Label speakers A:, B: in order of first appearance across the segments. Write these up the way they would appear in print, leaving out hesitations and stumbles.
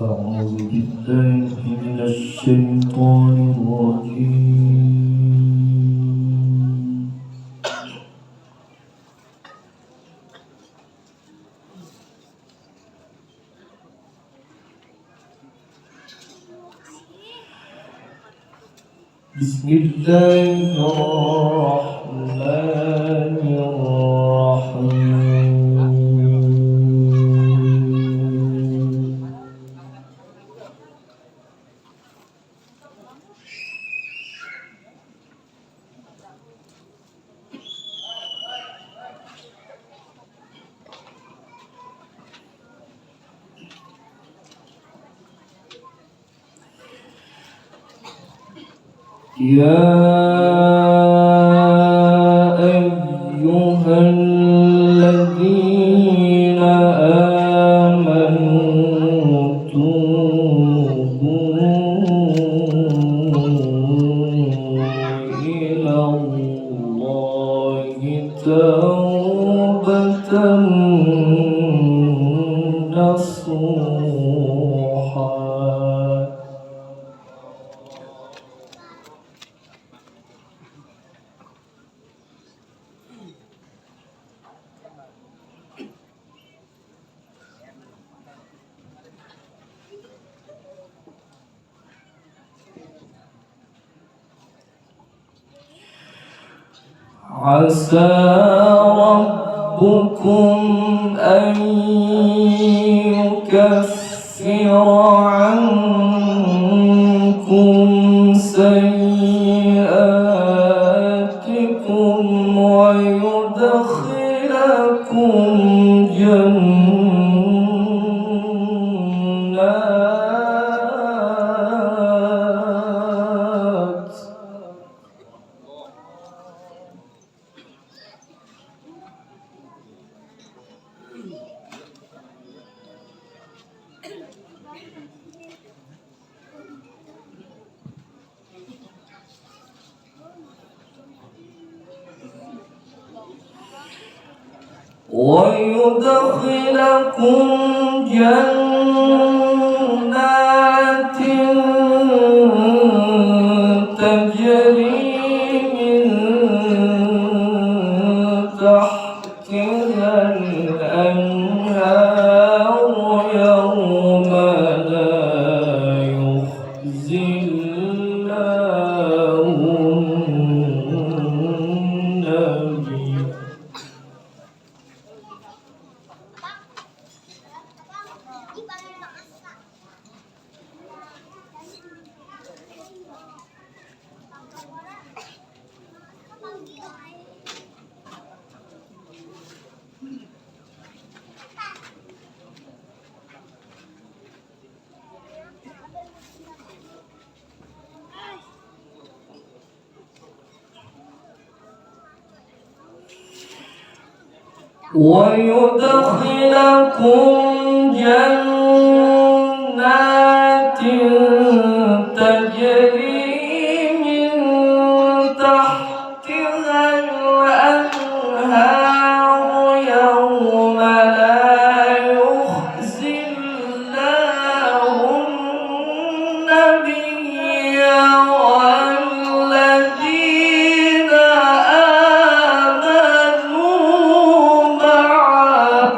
A: أعوذ بالله من الشيطان الرجيم. بسم الله الرحمن الرحيم. يا أيها الذين آمنوا توبوا إلى الله توبة نصوحا. عسى ربكم أن يكفر عنكم سيئاتكم ويدخلكم جنات تجري من تحتها الأنهار يوم لا يخزي الله النبي. ويدخلكم جنات تجري من تحتها الأنهار يوم لا يخزي الله النبي والذين آمنوا معه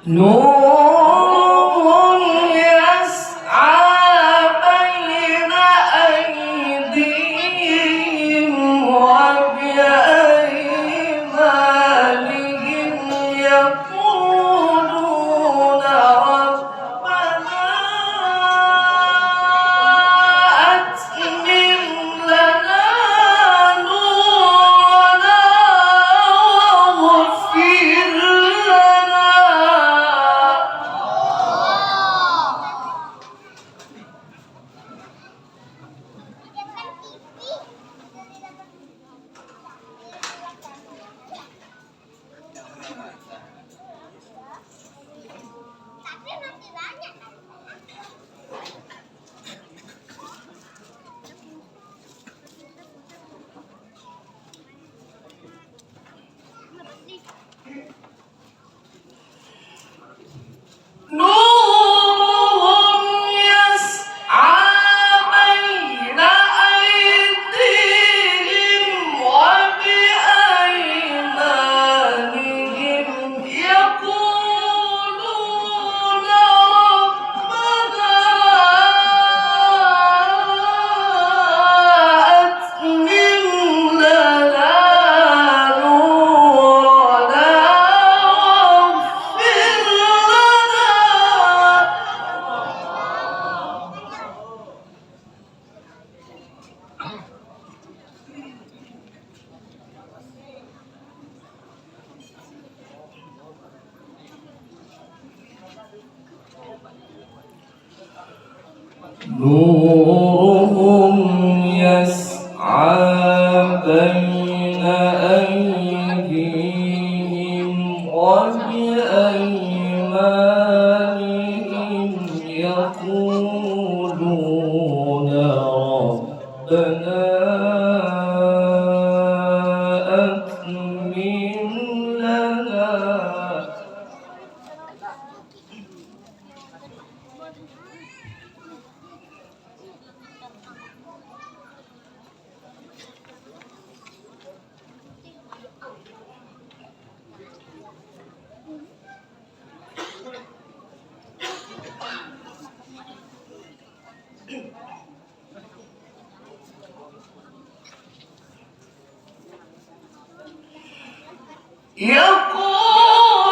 A: نور يسعى بين أيديهم وبأيمانهم يقولون ربنا أتمم لنا نورنا واغفر لنا نورهم يسعى بين أيديهم وبأيمانهم يقولون ربنا أتمم لنا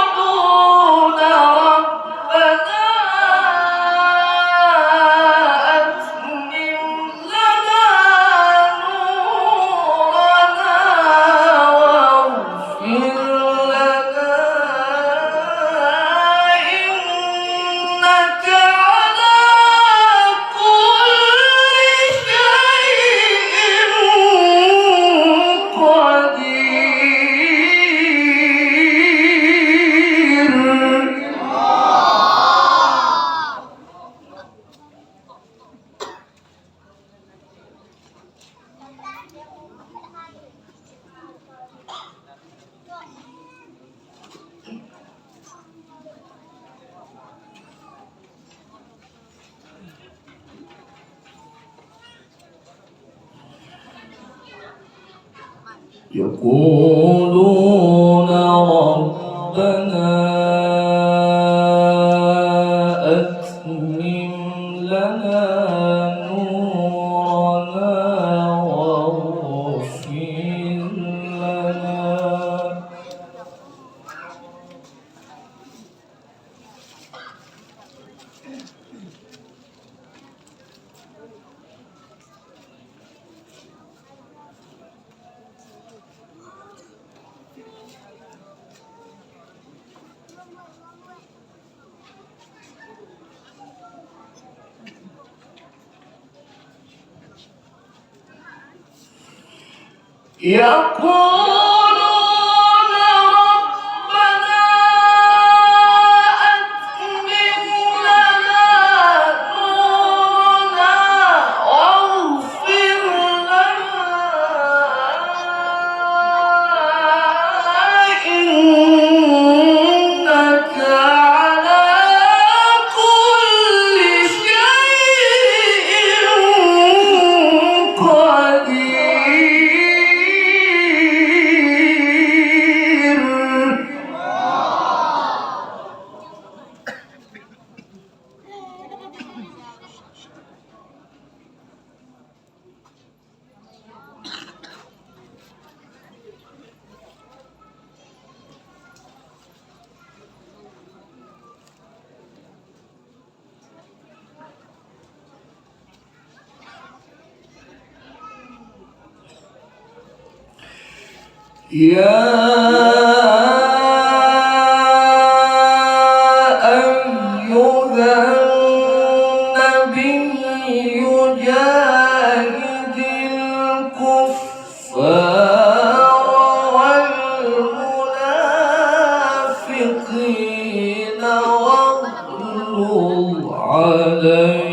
A: يقولون ربنا أتمم لنا نورنا واغفر لنا إنك على كل شيء يقولون ربنا أتمم لنا نورنا واغفر لنا يقولون ربنا أتمم لنا نورنا واغفر لنا إنك على كل شيء قدير. يا أيها النبي جاهد الكفار والمنافقين واغلظ عليهم.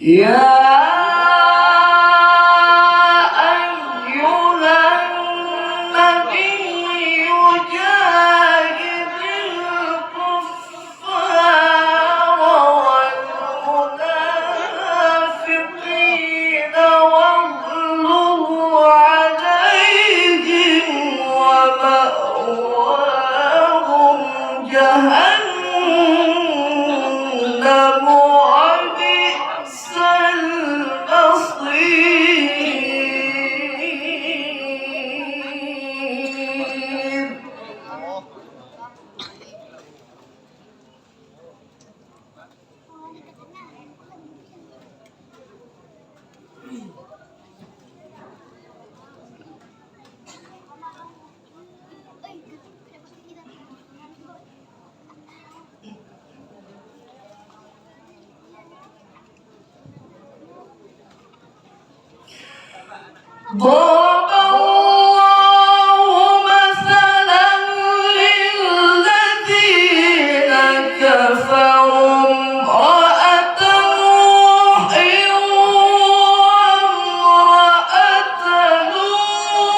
A: يا أيها النبي جاهد الكفار والمنافقين واغلظ عليهم ومأواهم جهنم وبئس المصير. ضرب الله مثلا للذين كفروا امرأة نوح وامرأة لوط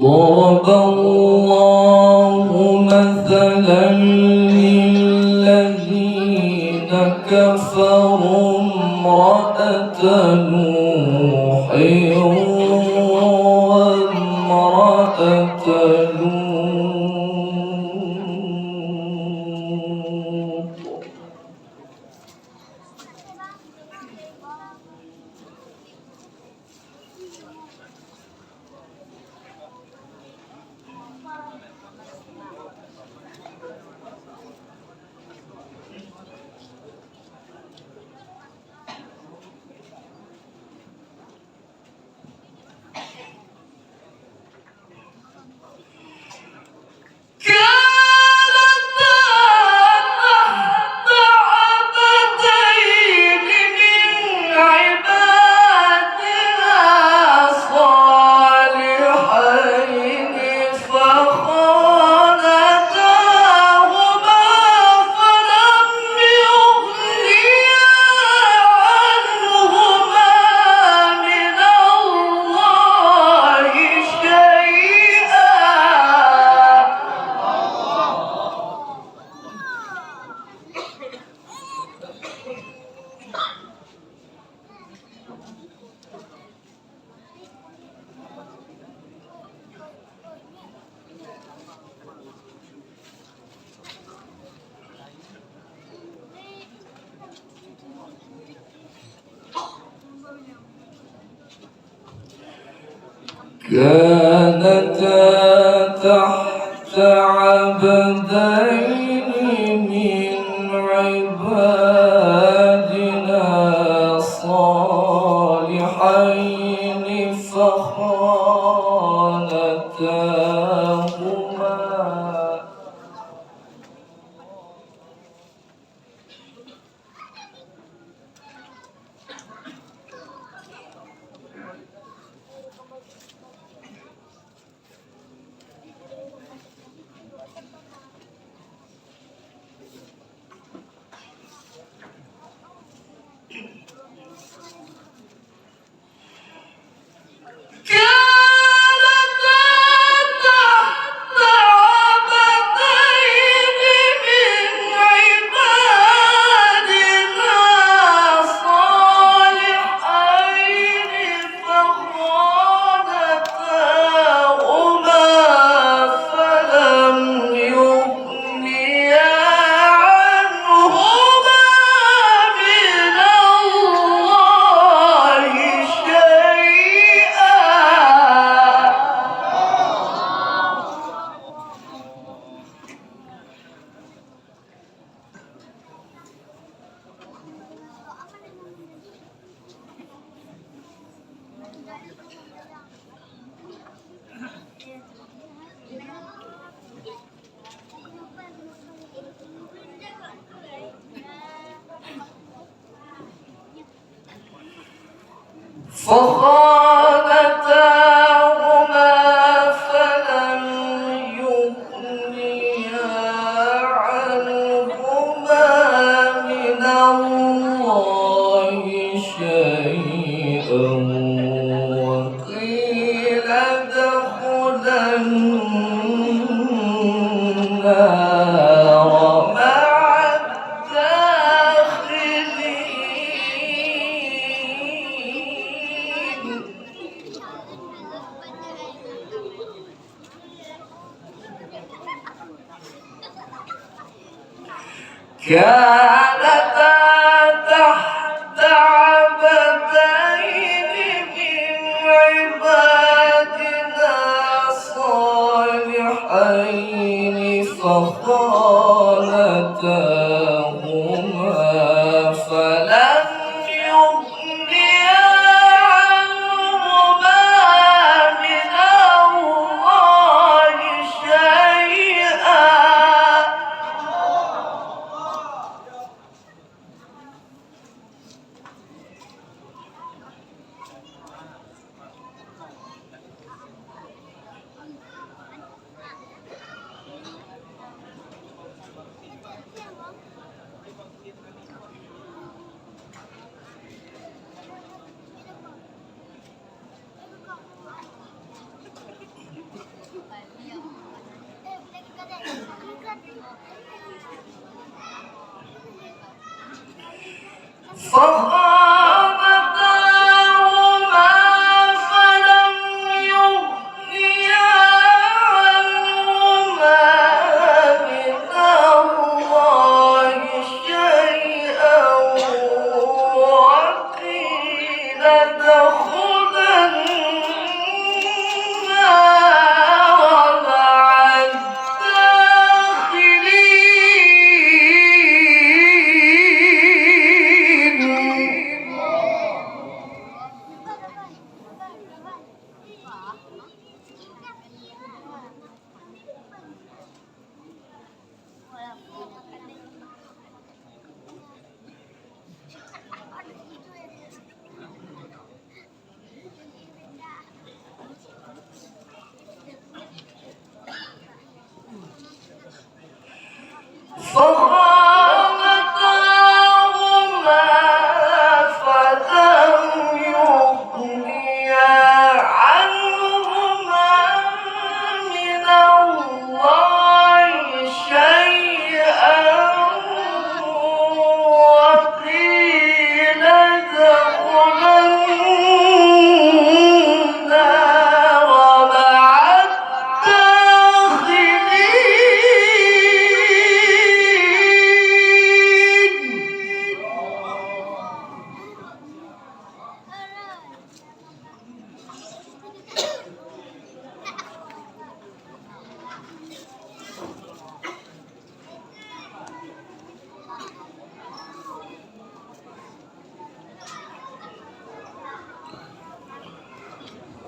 A: ضرب الله مثلا للذين كفروا امرأة نوح وامرأة لوط كانتا تحت عبدين من عبادنا صالحين فخانتاهما فخانتاهما فلم يغنيا عنهما من الله شيئا وقيل ادخلا النار مع الداخلين. كانتا تحت عبدين من عبادنا الصالحين فخانتاهما فلم يغنيا عنهما من الله شيئا فخانتاهما فلم يغنيا عنهما من الله شيئا وقيل ادخلا النار مع فخانتاهما فلم يغنيا عنهما من الله شيئا وقيل ادخلا النار مع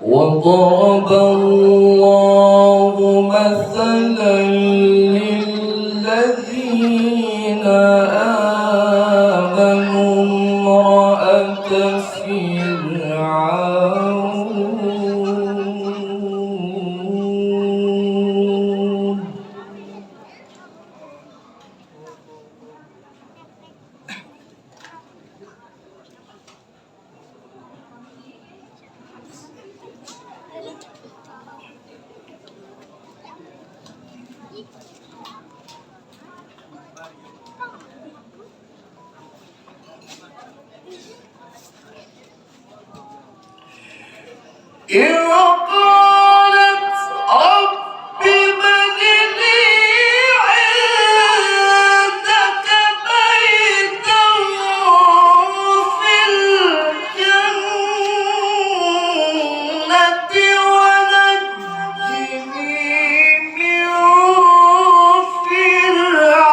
A: وضرب الله مثلا للذين آمنوا امرأة فرعون إذ قالت رب ابن لي عندك بيتا في الجنة ونجني من فرعون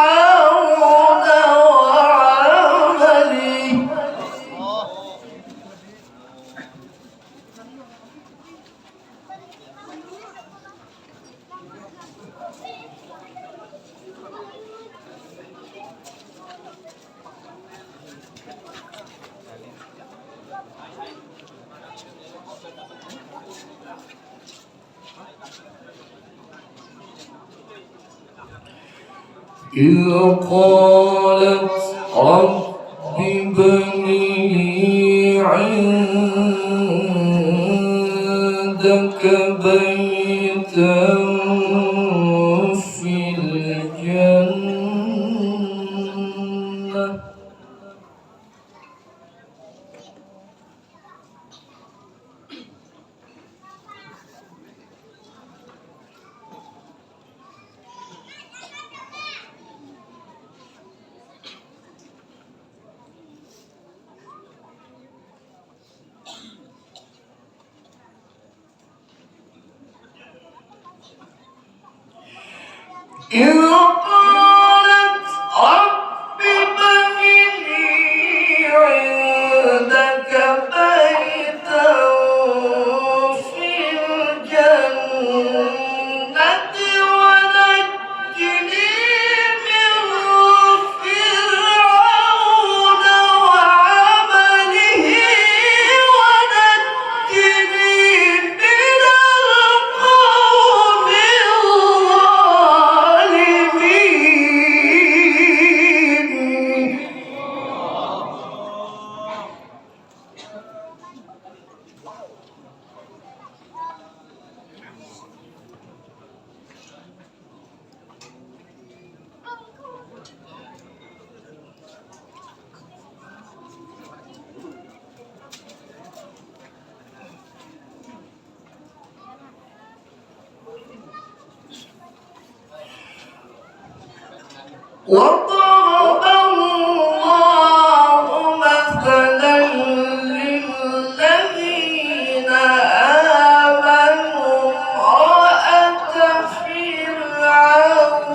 A: وعمله إذ قالت رب ابن لي عندك بيتا في الجنة إذ قالت رب ابن لي عندك بيتا في الجنة ونجني من فرعون وعمله ونجني من القوم الظالمين. وضرب الله مثلا للذين آمنوا امرأة فرعون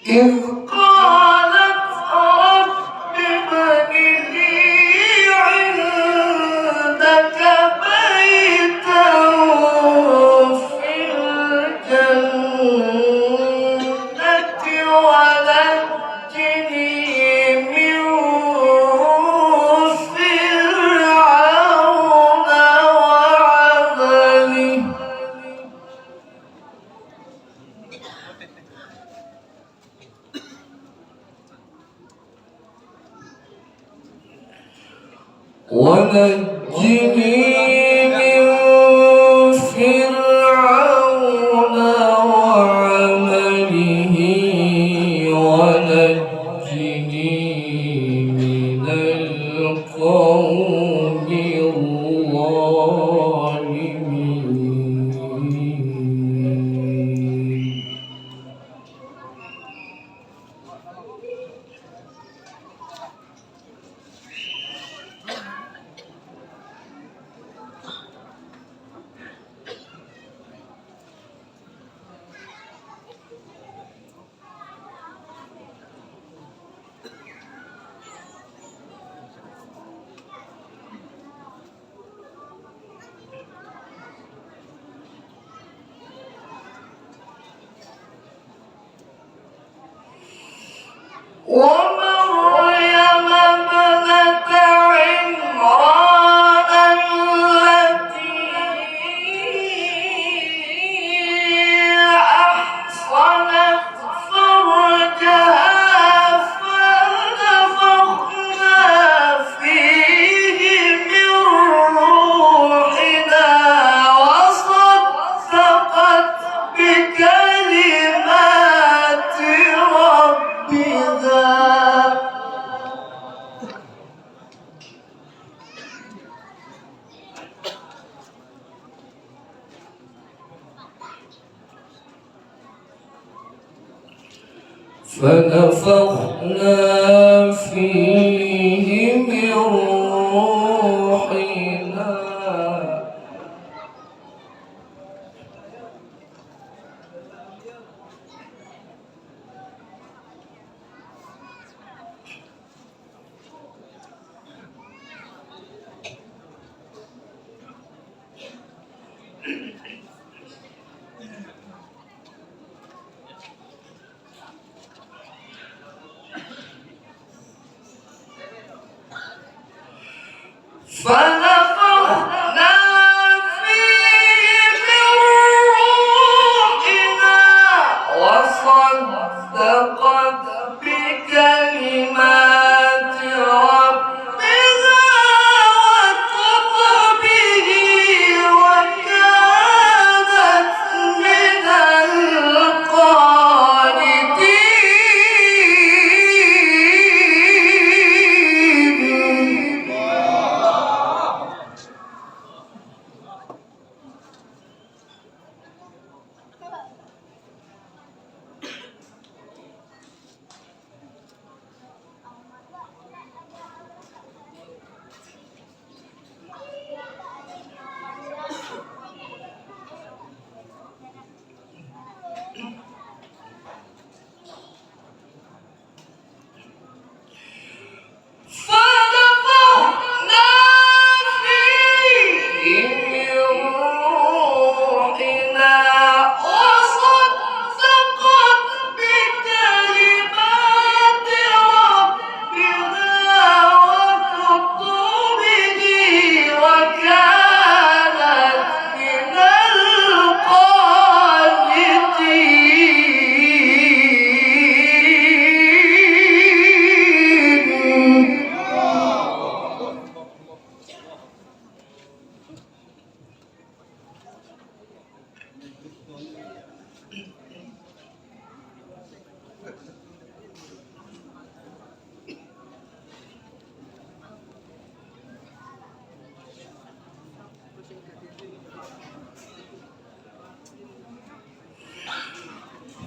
A: إذ قالت رب ابن لي عندك بيتا في الجنة ونجني من فرعون وعمله ونجني من فرعون وعمله ونجني من القوم الظالمين. ومريم ابنة عمران التي أحصنت فرجها فنفخنا فيه من روحنا وصدقت بكلمات ربها فنفخنا فيه من روحنا فنفخنا فيه من روحنا وصدقت بكلمات ربها وكتبه وكانت من القانتين.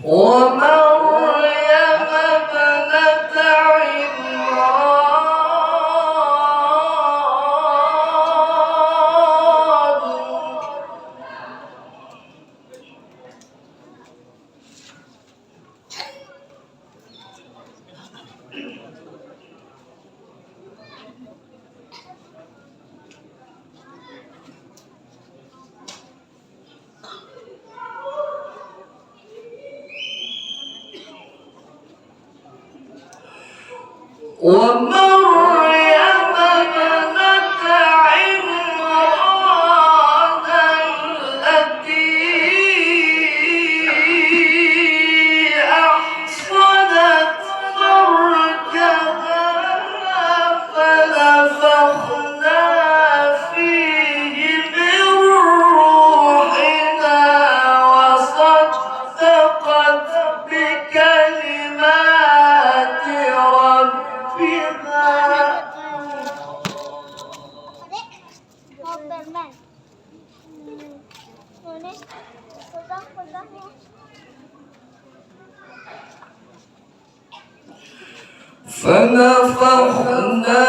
A: ومريم ابنة عمران ومريم ابنة عمران التي أحصنت فرجها فنفخنا فيه من روحنا وصدقت بكلمات ربها فنفخنا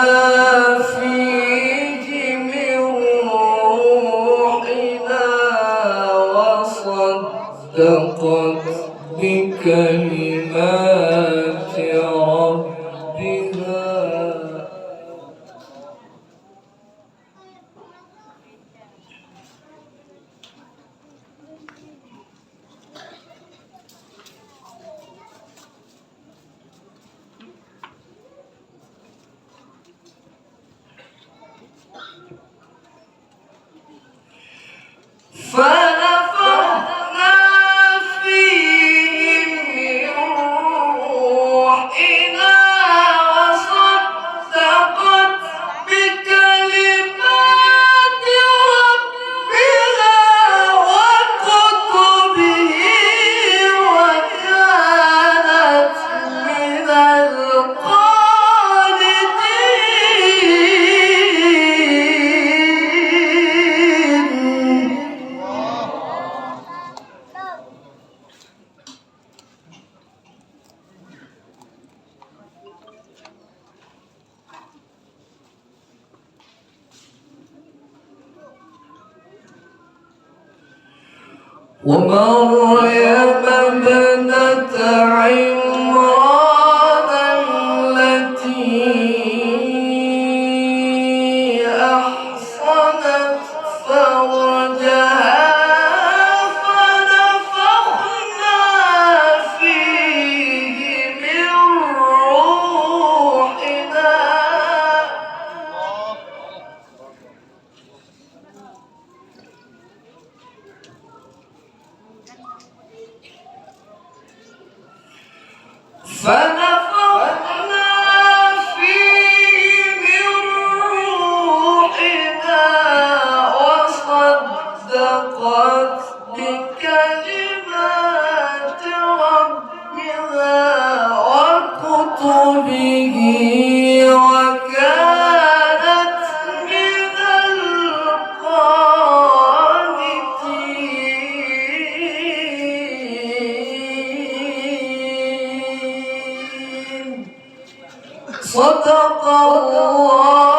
A: فيه من روحنا وصدقت بكلمات ربها فنفخنا فيه من روحنا وصدقت بكلمات ربها وكتبه وكانت من القانتين ومريم ابنة عمران التي أحصنت فرجها فنفخنا فيه من روحنا فنفخنا فيه من روحنا وصدقت بكلمات ربها وكتبه وكانت من القانتين صدق الله